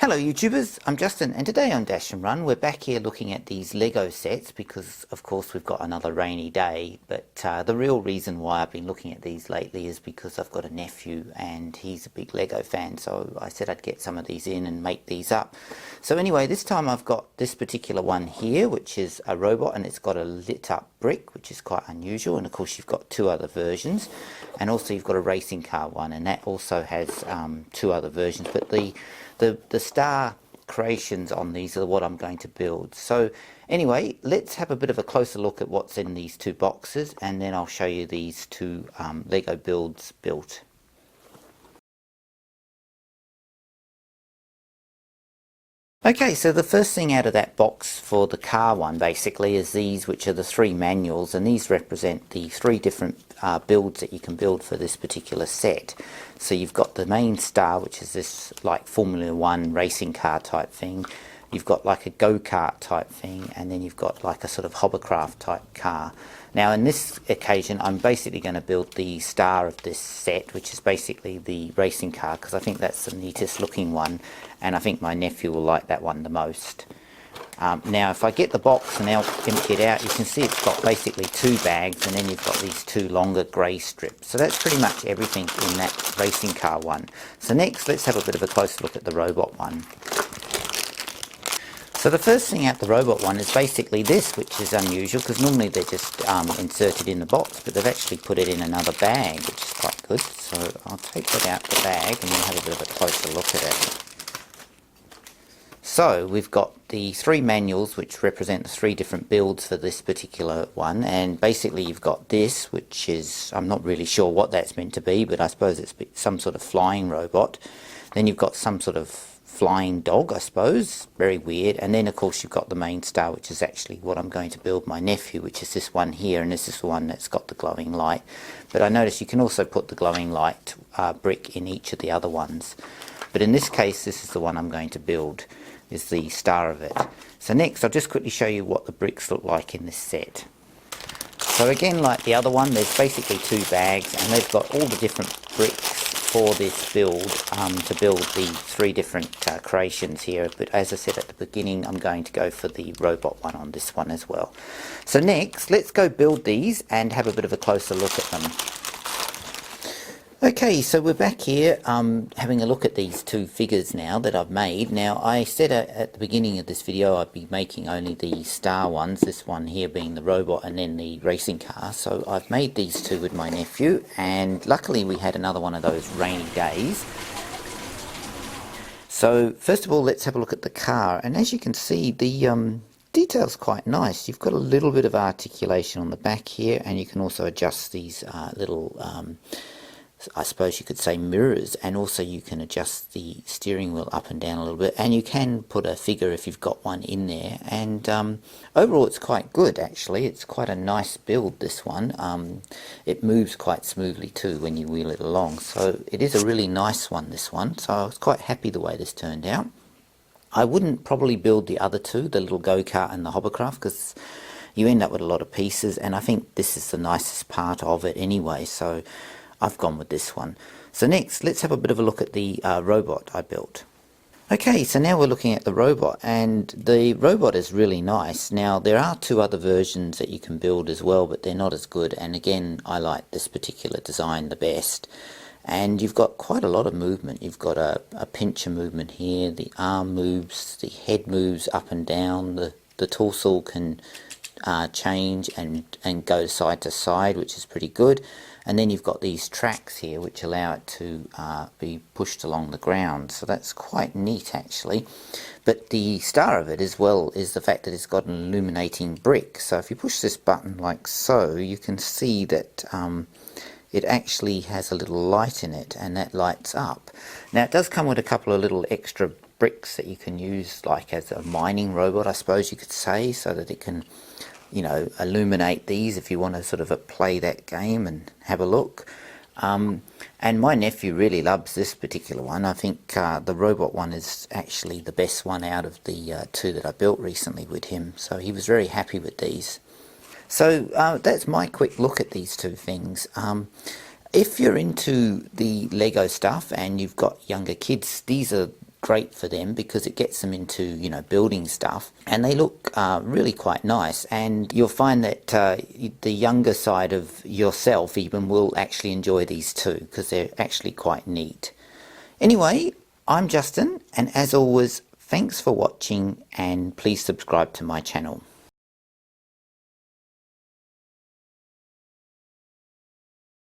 Hello YouTubers, I'm Justin and today on Dashandrun we're back here looking at these Lego sets because of course we've got another rainy day, but the real reason why I've been looking at these lately is because I've got a nephew and he's a big Lego fan, so I said I'd get some of these in and make these up. So anyway, this time I've got this particular one here, which is a robot, and it's got a lit up brick, which is quite unusual, and of course you've got two other versions, and also you've got a racing car one, and that also has two other versions, but the star creations on these are what I'm going to build. So anyway, let's have a bit of a closer look at what's in these two boxes, and then I'll show you these two Lego builds built. Okay, so the first thing out of that box for the car one basically is these, which are the three manuals, and these represent the three different builds that you can build for this particular set. So you've got the main star, which is this like Formula 1 racing car type thing. You've got like a go-kart type thing, and then you've got like a sort of hovercraft type car. Now in this occasion I'm basically going to build the star of this set, which is basically the racing car, because I think that's the neatest looking one, and I think my nephew will like that one the most. Now if I get the box and empty it out, you can see it's got basically two bags, and then you've got these two longer grey strips. So that's pretty much everything in that racing car one. So next let's have a bit of a closer look at the robot one. So the first thing out the robot one is basically this, which is unusual because normally they're just inserted in the box, but they've actually put it in another bag, which is quite good. So I'll take that out the bag and we'll have a bit of a closer look at it. So we've got the three manuals which represent the three different builds for this particular one, and basically you've got this, which is, I'm not really sure what that's meant to be, but I suppose it's some sort of flying robot. Then you've got some sort of flying dog, I suppose, very weird, and then of course you've got the main star, which is actually what I'm going to build my nephew, which is this one here, and this is the one that's got the glowing light. But I notice you can also put the glowing light brick in each of the other ones, but in this case this is the one I'm going to build, is the star of it. So next I'll just quickly show you what the bricks look like in this set. So again, like the other one, there's basically two bags, and they've got all the different bricks for this build to build the three different creations here. But as I said at the beginning, I'm going to go for the robot one on this one as well. So next, let's go build these and have a bit of a closer look at them. Okay, so we're back here having a look at these two figures now that I've made. Now I said at the beginning of this video I'd be making only the star ones, this one here being the robot and then the racing car. So I've made these two with my nephew, and luckily we had another one of those rainy days. So first of all, let's have a look at the car, and as you can see the detail's quite nice. You've got a little bit of articulation on the back here, and you can also adjust these little I suppose you could say mirrors, and also you can adjust the steering wheel up and down a little bit, and you can put a figure if you've got one in there, and overall it's quite good actually. It's quite a nice build, this one. It moves quite smoothly too when you wheel it along, so it is a really nice one, this one. So I was quite happy the way this turned out. I wouldn't probably build the other two, the little go-kart and the hovercraft, because you end up with a lot of pieces, and I think this is the nicest part of it anyway, so I've gone with this one. So next, let's have a bit of a look at the robot I built. Okay, so now we're looking at the robot, and the robot is really nice. Now there are two other versions that you can build as well, but they're not as good, and again I like this particular design the best. And you've got quite a lot of movement. You've got a pincher movement here, the arm moves, the head moves up and down, the torso can change and go side to side, which is pretty good. And then you've got these tracks here which allow it to be pushed along the ground, so that's quite neat actually. But the star of it as well is the fact that it's got an illuminating brick. So if you push this button like so, you can see that it actually has a little light in it, and that lights up. Now it does come with a couple of little extra bricks that you can use like as a mining robot, I suppose you could say, so that it can, you know, illuminate these if you want to sort of play that game and have a look. And my nephew really loves this particular one. I think the robot one is actually the best one out of the two that I built recently with him, so he was very happy with these. So that's my quick look at these two things. If you're into the Lego stuff and you've got younger kids, these are great for them because it gets them into, you know, building stuff, and they look really quite nice. And you'll find that the younger side of yourself even will actually enjoy these too, because they're actually quite neat. Anyway, I'm Justin, and as always, thanks for watching, and please subscribe to my channel.